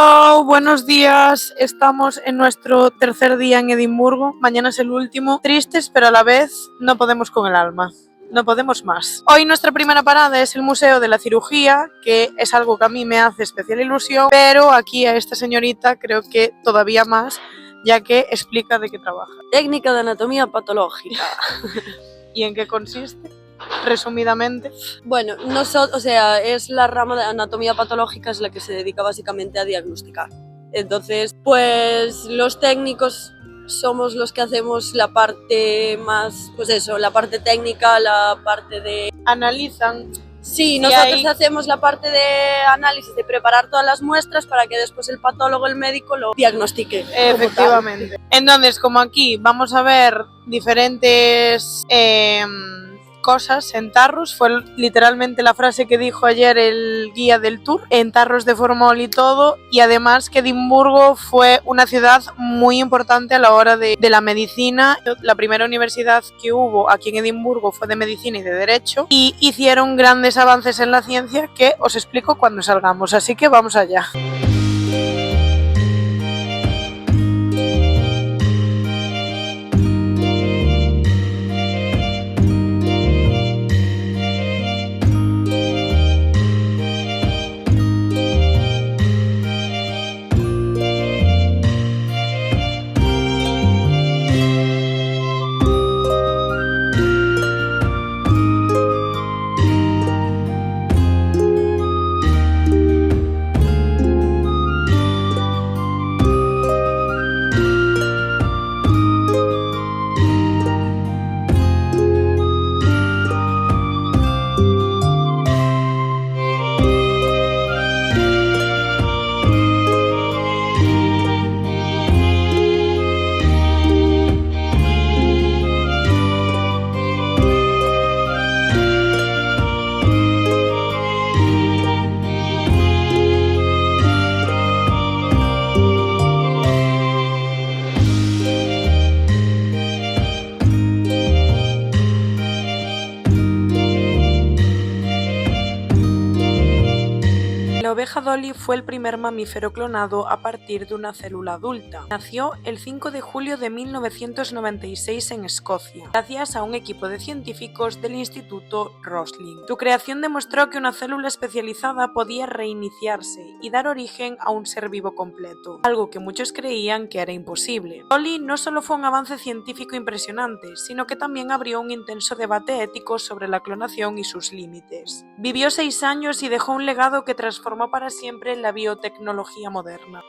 Hello, buenos días. Estamos en nuestro tercer día en Edimburgo. Mañana es el último. Tristes, pero a la vez no podemos con el alma. No podemos más. Hoy nuestra primera parada es el Museo de la Cirugía, que es algo que a mí me hace especial ilusión, pero aquí a esta señorita creo que todavía más, ya que explica de qué trabaja. Técnica de anatomía patológica. ¿Y en qué consiste? Resumidamente. Bueno, es la rama de anatomía patológica, es la que se dedica básicamente a diagnosticar. Entonces, pues los técnicos somos los que hacemos la parte más, la parte técnica, la parte de... Analizan. Sí, nosotros hacemos la parte de análisis, de preparar todas las muestras para que después el patólogo, el médico, lo diagnostique. Efectivamente. Entonces, como aquí vamos a ver diferentes cosas en tarros, fue literalmente la frase que dijo ayer el guía del tour, en tarros de formol y todo, y además que Edimburgo fue una ciudad muy importante a la hora de la medicina. La primera universidad que hubo aquí en Edimburgo fue de medicina y de derecho, y hicieron grandes avances en la ciencia que os explico cuando salgamos, así que vamos allá. La oveja Dolly fue el primer mamífero clonado a partir de una célula adulta. Nació el 5 de julio de 1996 en Escocia, gracias a un equipo de científicos del Instituto Roslin. Su creación demostró que una célula especializada podía reiniciarse y dar origen a un ser vivo completo, algo que muchos creían que era imposible. Dolly no solo fue un avance científico impresionante, sino que también abrió un intenso debate ético sobre la clonación y sus límites. Vivió 6 años y dejó un legado que transformó para siempre la biotecnología moderna.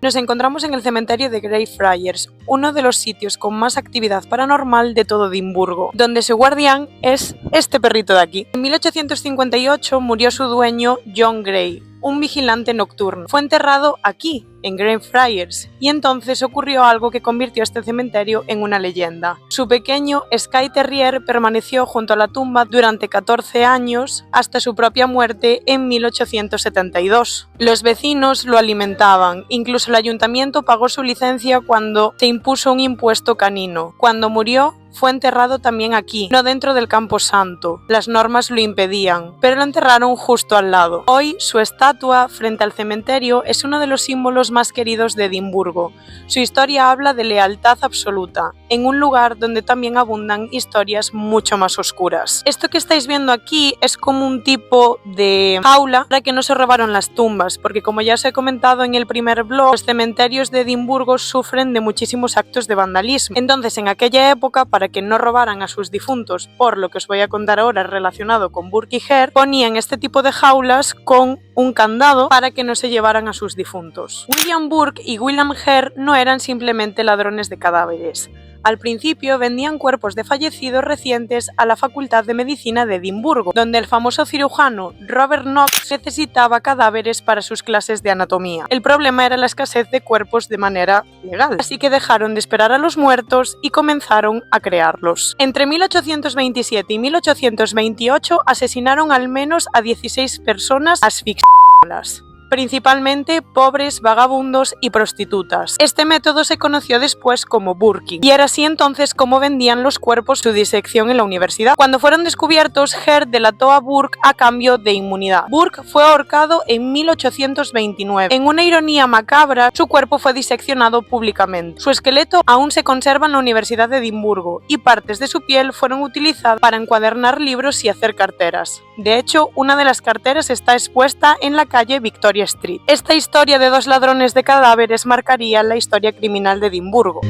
Nos encontramos en el cementerio de Greyfriars, uno de los sitios con más actividad paranormal de todo Edimburgo, donde su guardián es este perrito de aquí. En 1858 murió su dueño John Gray, un vigilante nocturno. Fue enterrado aquí, en Greyfriars, y entonces ocurrió algo que convirtió este cementerio en una leyenda. Su pequeño Skye Terrier permaneció junto a la tumba durante 14 años hasta su propia muerte en 1872. Los vecinos lo alimentaban, incluso el ayuntamiento pagó su licencia cuando se impuso un impuesto canino. Cuando murió, fue enterrado también aquí, no dentro del Camposanto. Las normas lo impedían, pero lo enterraron justo al lado. Hoy, su estatua frente al cementerio es uno de los símbolos más queridos de Edimburgo. Su historia habla de lealtad absoluta, en un lugar donde también abundan historias mucho más oscuras. Esto que estáis viendo aquí es como un tipo de jaula para que no se robaron las tumbas, porque como ya os he comentado en el primer blog, los cementerios de Edimburgo sufren de muchísimos actos de vandalismo. Entonces, en aquella época, para que no robaran a sus difuntos, por lo que os voy a contar ahora relacionado con Burke y Hare, ponían este tipo de jaulas con un candado para que no se llevaran a sus difuntos. William Burke y William Hare no eran simplemente ladrones de cadáveres. Al principio vendían cuerpos de fallecidos recientes a la Facultad de Medicina de Edimburgo, donde el famoso cirujano Robert Knox necesitaba cadáveres para sus clases de anatomía. El problema era la escasez de cuerpos de manera legal, así que dejaron de esperar a los muertos y comenzaron a crearlos. Entre 1827 y 1828 asesinaron al menos a 16 personas asfixiándolas. principalmente pobres, vagabundos y prostitutas. Este método se conoció después como burking, y era así entonces como vendían los cuerpos su disección en la universidad. Cuando fueron descubiertos, Heard delató a Burke a cambio de inmunidad. Burke fue ahorcado en 1829. En una ironía macabra, su cuerpo fue diseccionado públicamente. Su esqueleto aún se conserva en la Universidad de Edimburgo y partes de su piel fueron utilizadas para encuadernar libros y hacer carteras. De hecho, una de las carteras está expuesta en la calle Victoria Street. Esta historia de dos ladrones de cadáveres marcaría la historia criminal de Edimburgo.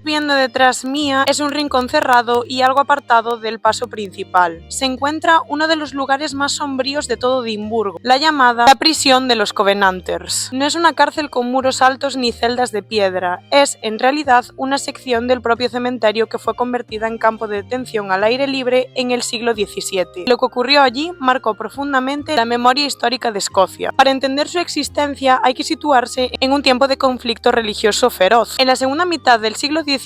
Viendo detrás mía es un rincón cerrado y algo apartado del paso principal. Se encuentra uno de los lugares más sombríos de todo Edimburgo, la llamada la prisión de los Covenanters. No es una cárcel con muros altos ni celdas de piedra, es en realidad una sección del propio cementerio que fue convertida en campo de detención al aire libre en el siglo XVII. Lo que ocurrió allí marcó profundamente la memoria histórica de Escocia. Para entender su existencia hay que situarse en un tiempo de conflicto religioso feroz. En la segunda mitad del siglo XVI,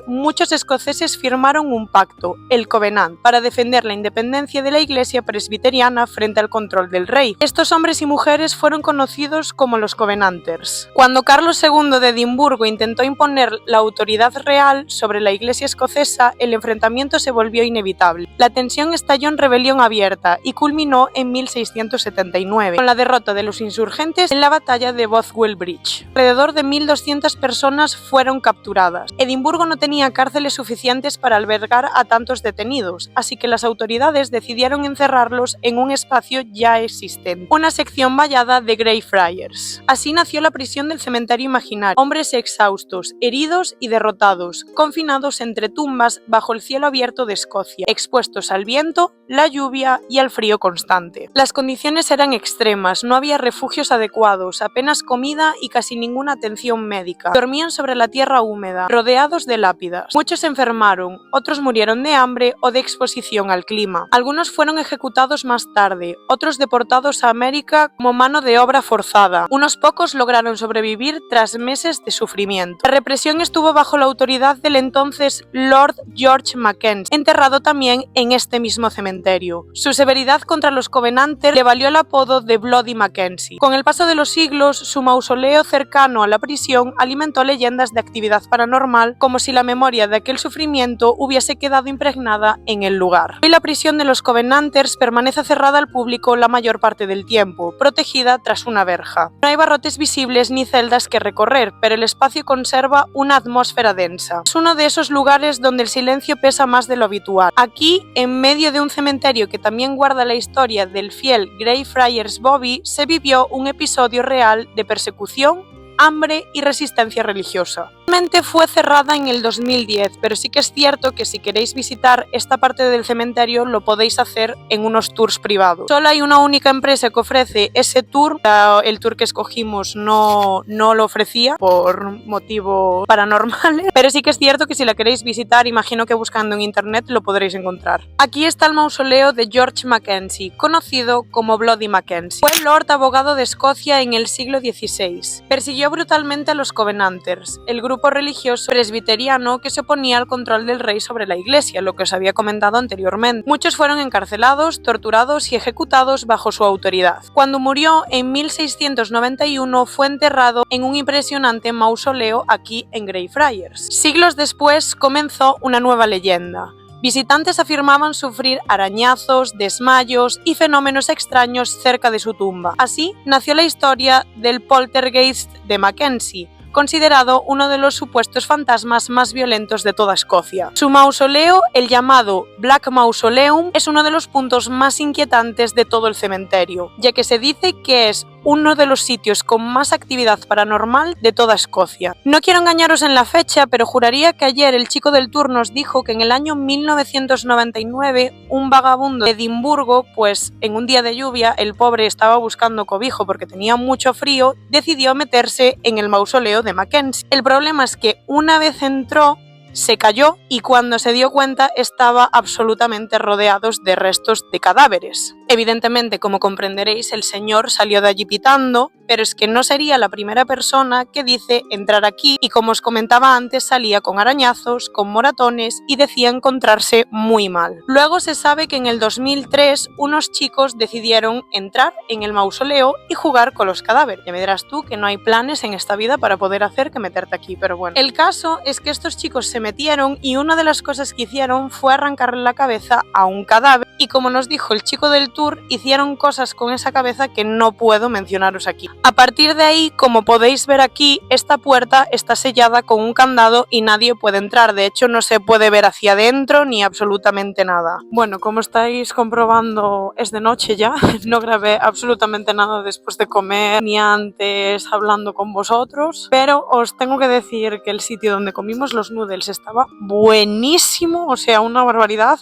muchos escoceses firmaron un pacto, el Covenant, para defender la independencia de la Iglesia presbiteriana frente al control del rey. Estos hombres y mujeres fueron conocidos como los Covenanters. Cuando Carlos II de Edimburgo intentó imponer la autoridad real sobre la Iglesia escocesa, el enfrentamiento se volvió inevitable. La tensión estalló en rebelión abierta y culminó en 1679, con la derrota de los insurgentes en la batalla de Bothwell Bridge. Alrededor de 1.200 personas fueron capturadas. Edimburgo no tenía cárceles suficientes para albergar a tantos detenidos, así que las autoridades decidieron encerrarlos en un espacio ya existente, una sección vallada de Greyfriars. Así nació la prisión del cementerio imaginario, hombres exhaustos, heridos y derrotados, confinados entre tumbas bajo el cielo abierto de Escocia, expuestos al viento, la lluvia y al frío constante. Las condiciones eran extremas, no había refugios adecuados, apenas comida y casi ninguna atención médica. Dormían sobre la tierra húmeda, rodeados de lápidas. Muchos se enfermaron, otros murieron de hambre o de exposición al clima. Algunos fueron ejecutados más tarde, otros deportados a América como mano de obra forzada. Unos pocos lograron sobrevivir tras meses de sufrimiento. La represión estuvo bajo la autoridad del entonces Lord George Mackenzie, enterrado también en este mismo cementerio. Su severidad contra los Covenanters le valió el apodo de Bloody Mackenzie. Con el paso de los siglos, su mausoleo cercano a la prisión alimentó leyendas de actividad paranormal, como si la memoria de aquel sufrimiento hubiese quedado impregnada en el lugar. Hoy la prisión de los Covenanters permanece cerrada al público la mayor parte del tiempo, protegida tras una verja. No hay barrotes visibles ni celdas que recorrer, pero el espacio conserva una atmósfera densa. Es uno de esos lugares donde el silencio pesa más de lo habitual. Aquí, en medio de un cementerio que también guarda la historia del fiel Greyfriars Bobby, se vivió un episodio real de persecución, hambre y resistencia religiosa. Realmente fue cerrada en el 2010, pero sí que es cierto que si queréis visitar esta parte del cementerio lo podéis hacer en unos tours privados. Solo hay una única empresa que ofrece ese tour. El tour que escogimos no lo ofrecía por motivos paranormales, pero sí que es cierto que si la queréis visitar, imagino que buscando en internet lo podréis encontrar. Aquí está el mausoleo de George Mackenzie, conocido como Bloody Mackenzie. Fue Lord Abogado de Escocia en el siglo XVI. Persiguió brutalmente a los Covenanters, el grupo religioso presbiteriano que se oponía al control del rey sobre la iglesia, lo que os había comentado anteriormente. Muchos fueron encarcelados, torturados y ejecutados bajo su autoridad. Cuando murió en 1691 fue enterrado en un impresionante mausoleo aquí en Greyfriars. Siglos después comenzó una nueva leyenda. Visitantes afirmaban sufrir arañazos, desmayos y fenómenos extraños cerca de su tumba. Así nació la historia del poltergeist de Mackenzie, considerado uno de los supuestos fantasmas más violentos de toda Escocia. Su mausoleo, el llamado Black Mausoleum, es uno de los puntos más inquietantes de todo el cementerio, ya que se dice que es uno de los sitios con más actividad paranormal de toda Escocia. No quiero engañaros en la fecha, pero juraría que ayer el chico del tour nos dijo que en el año 1999 un vagabundo de Edimburgo, pues en un día de lluvia el pobre estaba buscando cobijo porque tenía mucho frío, decidió meterse en el mausoleo de Mackenzie. El problema es que una vez entró, se cayó y cuando se dio cuenta estaba absolutamente rodeado de restos de cadáveres. Evidentemente, como comprenderéis, el señor salió de allí pitando, pero es que no sería la primera persona que dice entrar aquí y, como os comentaba antes, salía con arañazos, con moratones y decía encontrarse muy mal. Luego se sabe que en el 2003 unos chicos decidieron entrar en el mausoleo y jugar con los cadáveres. Ya me dirás tú que no hay planes en esta vida para poder hacer que meterte aquí, pero bueno. El caso es que estos chicos se metieron y una de las cosas que hicieron fue arrancarle la cabeza a un cadáver y, como nos dijo el chico del tour, hicieron cosas con esa cabeza que no puedo mencionaros aquí. A partir de ahí, como podéis ver aquí, esta puerta está sellada con un candado y nadie puede entrar. De hecho, no se puede ver hacia adentro ni absolutamente nada. Bueno, como estáis comprobando, es de noche ya. No grabé absolutamente nada después de comer ni antes hablando con vosotros, pero os tengo que decir que el sitio donde comimos los noodles estaba buenísimo, o sea, una barbaridad.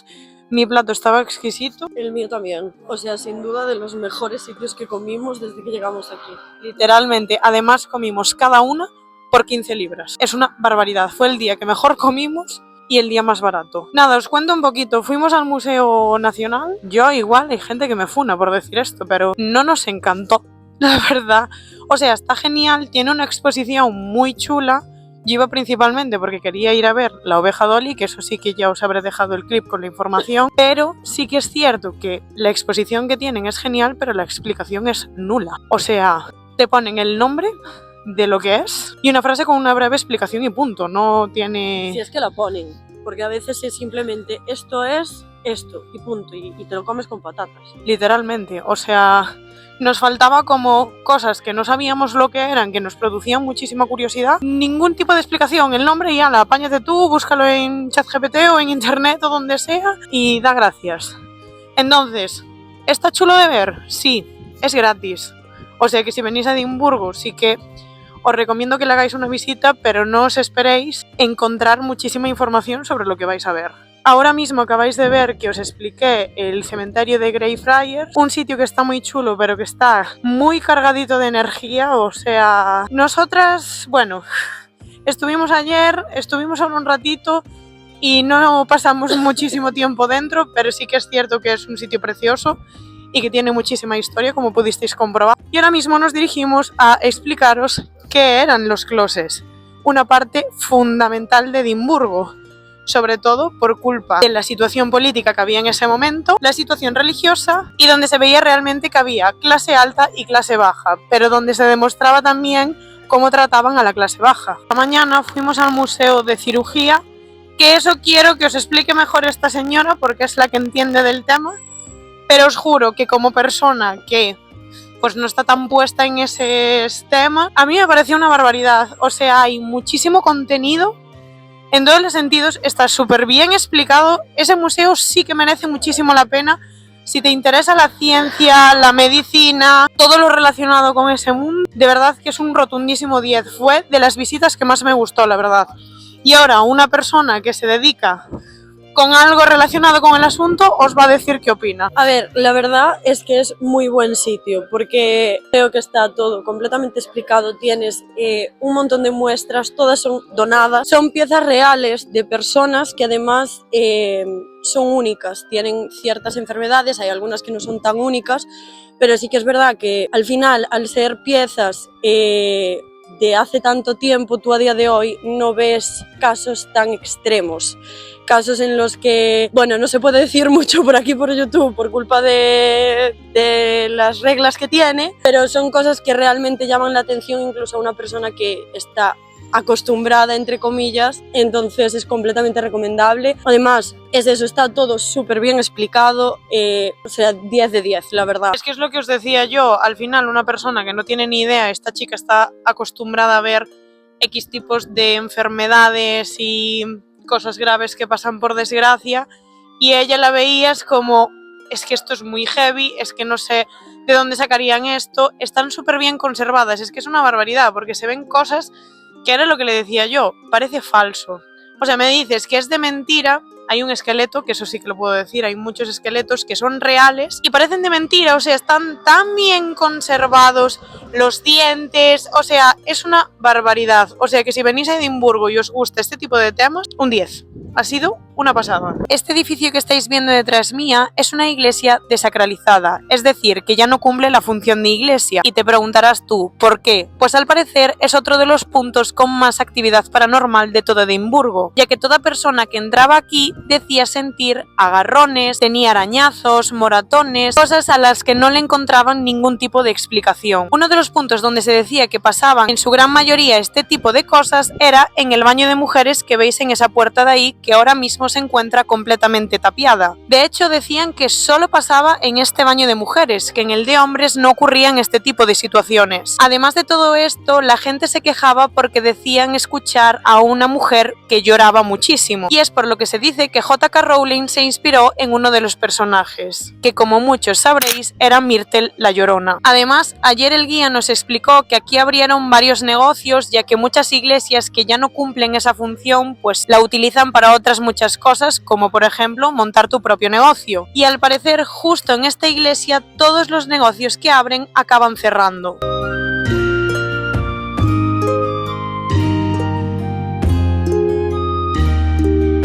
Mi plato estaba exquisito. El mío también. O sea, sin duda de los mejores sitios que comimos desde que llegamos aquí. Literalmente. Además comimos cada una por 15 libras. Es una barbaridad. Fue el día que mejor comimos y el día más barato. Nada, os cuento un poquito. Fuimos al Museo Nacional. Yo igual, hay gente que me funa por decir esto, pero no nos encantó, la verdad. O sea, está genial. Tiene una exposición muy chula. Yo iba principalmente porque quería ir a ver la oveja Dolly, que eso sí que ya os habré dejado el clip con la información, pero sí que es cierto que la exposición que tienen es genial, pero la explicación es nula. O sea, te ponen el nombre de lo que es y una frase con una breve explicación y punto, no tiene... Si es que la ponen, porque a veces es simplemente esto es esto y punto, y te lo comes con patatas. Literalmente, o sea... Nos faltaba como cosas que no sabíamos lo que eran, que nos producían muchísima curiosidad. Ningún tipo de explicación, el nombre y ala, apáñate tú, búscalo en ChatGPT o en internet o donde sea y da gracias. Entonces, ¿está chulo de ver? Sí, es gratis. O sea que si venís a Edimburgo sí que os recomiendo que le hagáis una visita, pero no os esperéis encontrar muchísima información sobre lo que vais a ver. Ahora mismo acabáis de ver que os expliqué el cementerio de Greyfriars, un sitio que está muy chulo pero que está muy cargadito de energía, o sea, nosotras, bueno, estuvimos ayer, estuvimos solo un ratito y no pasamos muchísimo tiempo dentro, pero sí que es cierto que es un sitio precioso y que tiene muchísima historia, como pudisteis comprobar. Y ahora mismo nos dirigimos a explicaros qué eran los closets, una parte fundamental de Edimburgo. Sobre todo por culpa de la situación política que había en ese momento, la situación religiosa y donde se veía realmente que había clase alta y clase baja, pero donde se demostraba también cómo trataban a la clase baja. Esta mañana fuimos al Museo de Cirugía, que eso quiero que os explique mejor esta señora porque es la que entiende del tema, pero os juro que como persona que pues no está tan puesta en ese tema, a mí me pareció una barbaridad. O sea, hay muchísimo contenido. En todos los sentidos está súper bien explicado. Ese museo sí que merece muchísimo la pena. Si te interesa la ciencia, la medicina, todo lo relacionado con ese mundo, de verdad que es un rotundísimo 10. Fue de las visitas que más me gustó, la verdad. Y ahora una persona que se dedica con algo relacionado con el asunto os va a decir qué opina. A ver, la verdad es que es muy buen sitio porque creo que está todo completamente explicado, tienes un montón de muestras, todas son donadas, son piezas reales de personas que además son únicas, tienen ciertas enfermedades, hay algunas que no son tan únicas, pero sí que es verdad que al final, al ser piezas de hace tanto tiempo, tú a día de hoy no ves casos tan extremos. Casos en los que, bueno, no se puede decir mucho por aquí por YouTube por culpa de las reglas que tiene, pero son cosas que realmente llaman la atención incluso a una persona que está acostumbrada, entre comillas, entonces es completamente recomendable. Además, es eso, está todo súper bien explicado, o sea, 10 de 10, la verdad. Es que es lo que os decía yo, al final una persona que no tiene ni idea, esta chica está acostumbrada a ver X tipos de enfermedades y cosas graves que pasan por desgracia, y ella la veía es como, es que esto es muy heavy, es que no sé de dónde sacarían esto, están súper bien conservadas, es que es una barbaridad, porque se ven cosas que era lo que le decía yo, parece falso. O sea, me dices que es de mentira, hay un esqueleto, que eso sí que lo puedo decir, hay muchos esqueletos que son reales y parecen de mentira, o sea, están tan bien conservados, los dientes, o sea, es una barbaridad. O sea, que si venís a Edimburgo y os gusta este tipo de temas, un 10. Ha sido una pasada. Este edificio que estáis viendo detrás mía es una iglesia desacralizada, es decir, que ya no cumple la función de iglesia. Y te preguntarás tú, ¿por qué? Pues al parecer es otro de los puntos con más actividad paranormal de todo Edimburgo, ya que toda persona que entraba aquí decía sentir agarrones, tenía arañazos, moratones, cosas a las que no le encontraban ningún tipo de explicación. Uno de los puntos donde se decía que pasaban en su gran mayoría este tipo de cosas era en el baño de mujeres que veis en esa puerta de ahí, que ahora mismo se encuentra completamente tapiada. De hecho, decían que solo pasaba en este baño de mujeres, que en el de hombres no ocurrían este tipo de situaciones. Además de todo esto, la gente se quejaba porque decían escuchar a una mujer que lloraba muchísimo, y es por lo que se dice que J.K. Rowling se inspiró en uno de los personajes, que como muchos sabréis era Myrtle la Llorona. Además, ayer el guía nos explicó que aquí abrieron varios negocios, ya que muchas iglesias que ya no cumplen esa función pues la utilizan para otras muchas cosas, como por ejemplo montar tu propio negocio. Y al parecer justo en esta iglesia todos los negocios que abren acaban cerrando.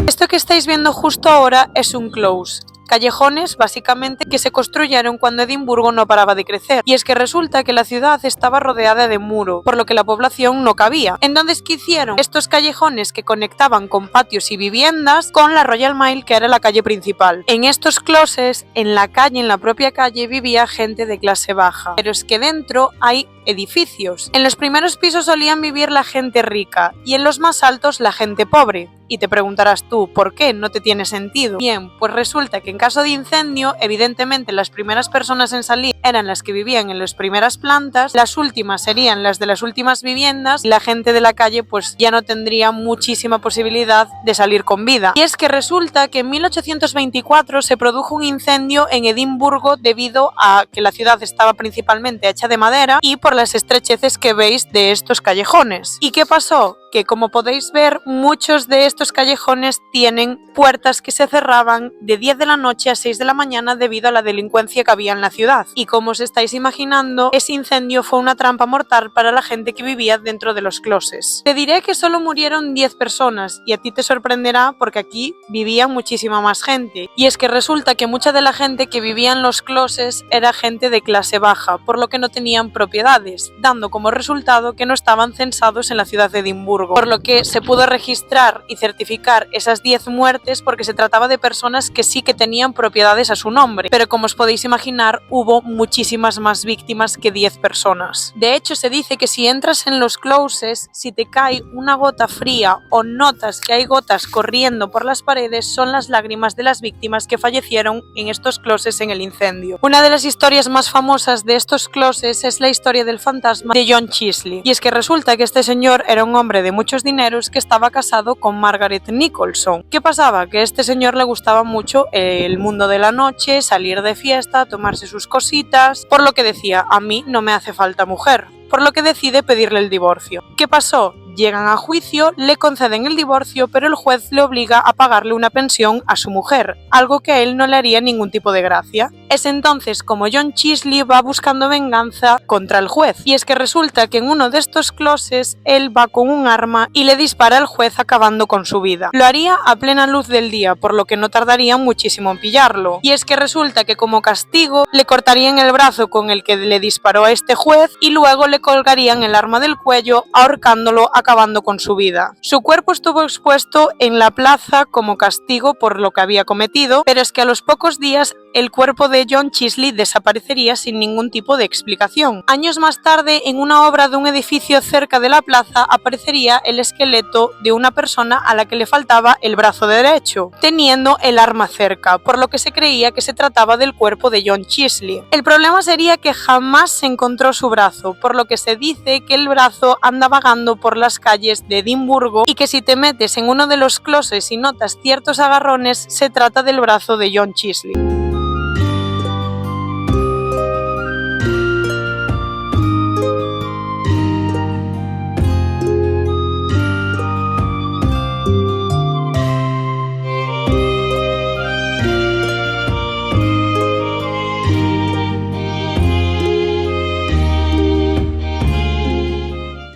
Esto que estáis viendo justo ahora es un close. Callejones, básicamente, que se construyeron cuando Edimburgo no paraba de crecer. Y es que resulta que la ciudad estaba rodeada de muro, por lo que la población no cabía. Entonces, ¿qué hicieron? Estos callejones que conectaban con patios y viviendas con la Royal Mile, que era la calle principal. En estos closes, en la calle, en la propia calle, vivía gente de clase baja. Pero es que dentro hay edificios. En los primeros pisos solían vivir la gente rica y en los más altos la gente pobre. Y te preguntarás tú, ¿por qué? No te tiene sentido. Bien, pues resulta que en caso de incendio, evidentemente las primeras personas en salir eran las que vivían en las primeras plantas, las últimas serían las de las últimas viviendas y la gente de la calle pues ya no tendría muchísima posibilidad de salir con vida. Y es que resulta que en 1824 se produjo un incendio en Edimburgo debido a que la ciudad estaba principalmente hecha de madera y por las estrecheces que veis de estos callejones. ¿Y qué pasó? Que como podéis ver, muchos de estos callejones tienen puertas que se cerraban de 10 de la noche a 6 de la mañana debido a la delincuencia que había en la ciudad. Y como os estáis imaginando, ese incendio fue una trampa mortal para la gente que vivía dentro de los closes. Te diré que solo murieron 10 personas y a ti te sorprenderá porque aquí vivía muchísima más gente. Y es que resulta que mucha de la gente que vivía en los closes era gente de clase baja, por lo que no tenían propiedades, dando como resultado que no estaban censados en la ciudad de Edimburgo. Por lo que se pudo registrar y certificar esas 10 muertes porque se trataba de personas que sí que tenían propiedades a su nombre, pero como os podéis imaginar hubo muchísimas más víctimas que 10 personas. De hecho se dice que si entras en los closes, si te cae una gota fría o notas que hay gotas corriendo por las paredes, son las lágrimas de las víctimas que fallecieron en estos closes en el incendio. Una de las historias más famosas de estos closes es la historia del fantasma de John Chichley, y es que resulta que este señor era un hombre de muchos dineros que estaba casado con Margaret Nicholson. ¿Qué pasaba? Que a este señor le gustaba mucho el mundo de la noche, salir de fiesta, tomarse sus cositas, por lo que decía, a mí no me hace falta mujer, por lo que decide pedirle el divorcio. ¿Qué pasó? Llegan a juicio, le conceden el divorcio, pero el juez le obliga a pagarle una pensión a su mujer, algo que a él no le haría ningún tipo de gracia. Es entonces como John Chichley va buscando venganza contra el juez, y es que resulta que en uno de estos closes él va con un arma y le dispara al juez acabando con su vida. Lo haría a plena luz del día, por lo que no tardaría muchísimo en pillarlo. Y es que resulta que como castigo le cortarían el brazo con el que le disparó a este juez y luego le colgarían el arma del cuello ahorcándolo acabando con su vida. Su cuerpo estuvo expuesto en la plaza como castigo por lo que había cometido, pero es que a los pocos días el cuerpo de John Chichley desaparecería sin ningún tipo de explicación. Años más tarde, en una obra de un edificio cerca de la plaza, aparecería el esqueleto de una persona a la que le faltaba el brazo derecho, teniendo el arma cerca, por lo que se creía que se trataba del cuerpo de John Chichley. El problema sería que jamás se encontró su brazo, por lo que se dice que el brazo anda vagando por las calles de Edimburgo y que si te metes en uno de los closes y notas ciertos agarrones, se trata del brazo de John Chichley.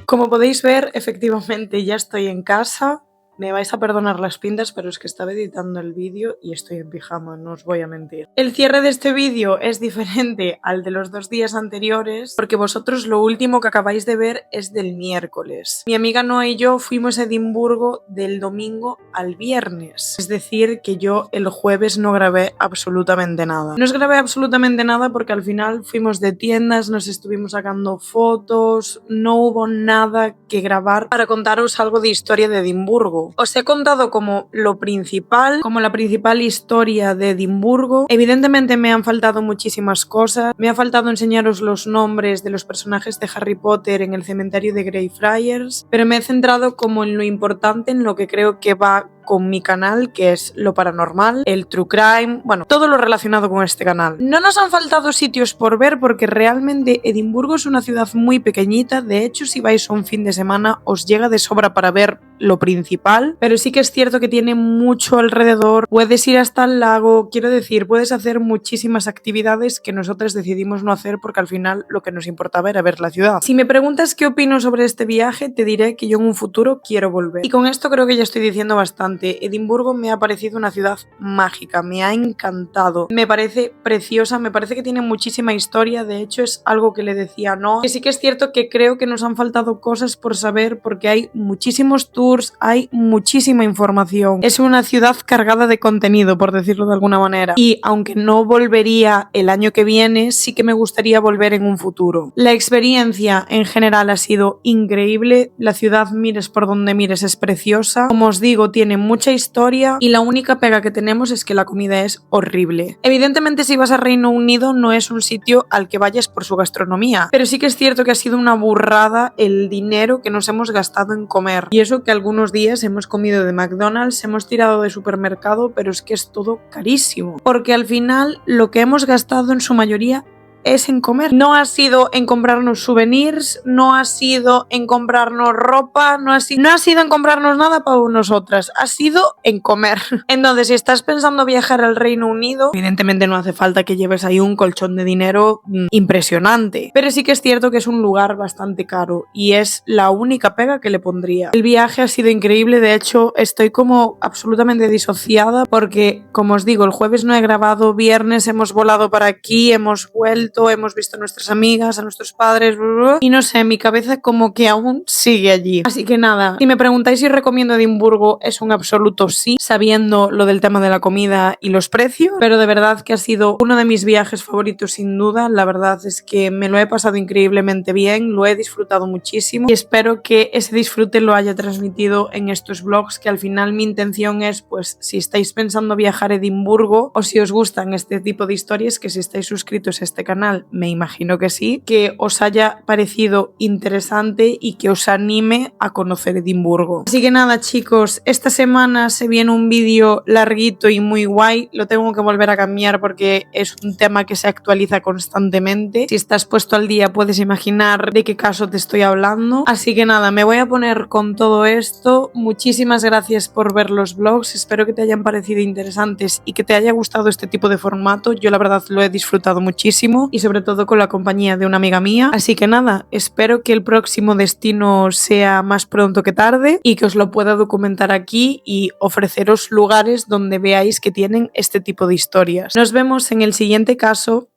Como podéis ver, efectivamente ya estoy en casa. Me vais a perdonar las pintas, pero es que estaba editando el vídeo y estoy en pijama, no os voy a mentir. El cierre de este vídeo es diferente al de los 2 días anteriores, porque vosotros lo último que acabáis de ver es del miércoles. Mi amiga Noa y yo fuimos a Edimburgo del domingo al viernes. Es decir, que yo el jueves no grabé absolutamente nada. No os grabé absolutamente nada porque al final fuimos de tiendas, nos estuvimos sacando fotos, no hubo nada que grabar para contaros algo de historia de Edimburgo. Os he contado como lo principal, como la principal historia de Edimburgo. Evidentemente me han faltado muchísimas cosas. Me ha faltado enseñaros los nombres de los personajes de Harry Potter en el cementerio de Greyfriars, pero me he centrado como en lo importante, en lo que creo que va con mi canal, que es lo paranormal, el true crime, bueno, todo lo relacionado con este canal. No nos han faltado sitios por ver porque realmente Edimburgo es una ciudad muy pequeñita. De hecho, si vais un fin de semana os llega de sobra para ver lo principal, pero sí que es cierto que tiene mucho alrededor. Puedes ir hasta el lago, quiero decir, puedes hacer muchísimas actividades que nosotros decidimos no hacer porque al final lo que nos importaba era ver la ciudad. Si me preguntas qué opino sobre este viaje, te diré que yo en un futuro quiero volver. Y con esto creo que ya estoy diciendo bastante. Edimburgo me ha parecido una ciudad mágica, me ha encantado, me parece preciosa, me parece que tiene muchísima historia. De hecho es algo que le decía a Noa, que sí que es cierto que creo que nos han faltado cosas por saber porque hay muchísimos tours, hay muchísima información, es una ciudad cargada de contenido, por decirlo de alguna manera, y aunque no volvería el año que viene, sí que me gustaría volver en un futuro. La experiencia en general ha sido increíble, la ciudad, mires por donde mires, es preciosa, como os digo, tiene mucha historia y la única pega que tenemos es que la comida es horrible. Evidentemente si vas a Reino Unido no es un sitio al que vayas por su gastronomía, pero sí que es cierto que ha sido una burrada el dinero que nos hemos gastado en comer, y eso que algunos días hemos comido de McDonald's, hemos tirado de supermercado, pero es que es todo carísimo, porque al final lo que hemos gastado en su mayoría es en comer. No ha sido en comprarnos souvenirs, no ha sido en comprarnos ropa, no ha sido en comprarnos nada para nosotras, ha sido en comer. Entonces, si estás pensando viajar al Reino Unido, evidentemente no hace falta que lleves ahí un colchón de dinero impresionante, pero sí que es cierto que es un lugar bastante caro y es la única pega que le pondría. El viaje ha sido increíble, de hecho estoy como absolutamente disociada porque, como os digo, el jueves no he grabado, viernes hemos volado para aquí, hemos vuelto, hemos visto a nuestras amigas, a nuestros padres, y no sé, mi cabeza como que aún sigue allí. Así que nada, si me preguntáis si recomiendo Edimburgo, es un absoluto sí, sabiendo lo del tema de la comida y los precios, pero de verdad que ha sido uno de mis viajes favoritos sin duda. La verdad es que me lo he pasado increíblemente bien, lo he disfrutado muchísimo y espero que ese disfrute lo haya transmitido en estos vlogs, que al final mi intención es, pues, si estáis pensando viajar a Edimburgo o si os gustan este tipo de historias, que si estáis suscritos a este canal, me imagino que sí, que os haya parecido interesante y que os anime a conocer Edimburgo. Así que nada, chicos, esta semana se viene un vídeo larguito y muy guay, lo tengo que volver a cambiar porque es un tema que se actualiza constantemente. Si estás puesto al día puedes imaginar de qué caso te estoy hablando. Así que nada, me voy a poner con todo esto. Muchísimas gracias por ver los vlogs, espero que te hayan parecido interesantes y que te haya gustado este tipo de formato. Yo la verdad lo he disfrutado muchísimo y sobre todo con la compañía de una amiga mía. Así que nada, espero que el próximo destino sea más pronto que tarde y que os lo pueda documentar aquí y ofreceros lugares donde veáis que tienen este tipo de historias. Nos vemos en el siguiente caso.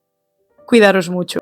Cuidaros mucho.